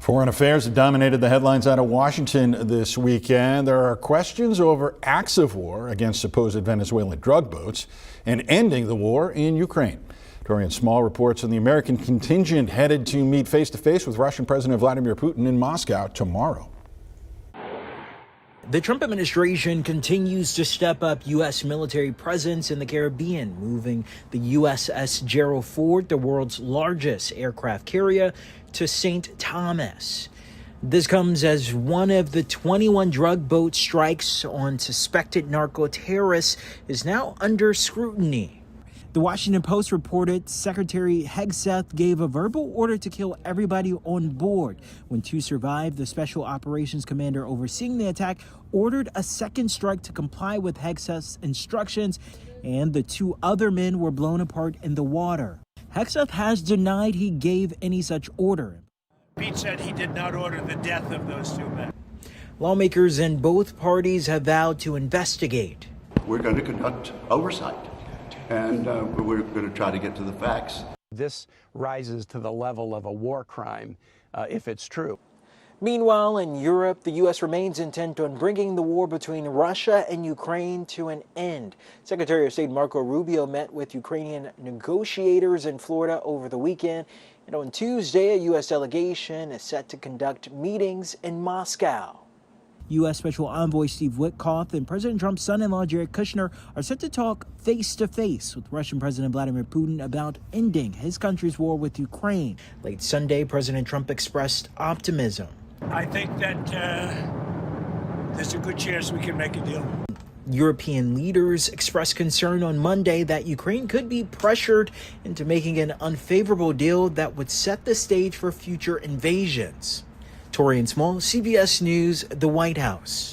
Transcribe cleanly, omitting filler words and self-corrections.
Foreign affairs have dominated the headlines out of Washington this weekend. There are questions over acts of war against supposed Venezuelan drug boats and ending the war in Ukraine. Torian Small reports on the American contingent headed to meet face-to-face with Russian President Vladimir Putin in Moscow tomorrow. The Trump administration continues to step up U.S. military presence in the Caribbean, moving the USS Gerald Ford, the world's largest aircraft carrier, to St. Thomas. This comes as one of the 21 drug boat strikes on suspected narco-terrorists is now under scrutiny. The Washington Post reported Secretary Hegseth gave a verbal order to kill everybody on board. When two survived, the Special Operations Commander overseeing the attack ordered a second strike to comply with Hegseth's instructions, and the two other men were blown apart in the water. Hegseth has denied he gave any such order. Pete said he did not order the death of those two men. Lawmakers in both parties have vowed to investigate. We're going to conduct oversight, and we're going to try to get to the facts. This rises to the level of a war crime if it's true. Meanwhile, in Europe, the U.S. remains intent on bringing the war between Russia and Ukraine to an end. Secretary of State Marco Rubio met with Ukrainian negotiators in Florida over the weekend. And on Tuesday, a U.S. delegation is set to conduct meetings in Moscow. U.S. Special Envoy Steve Witkoff and President Trump's son-in-law Jared Kushner are set to talk face-to-face with Russian President Vladimir Putin about ending his country's war with Ukraine. Late Sunday, President Trump expressed optimism. I think that there's a good chance we can make a deal. European leaders expressed concern on Monday that Ukraine could be pressured into making an unfavorable deal that would set the stage for future invasions. Torian Small, CBS News, the White House.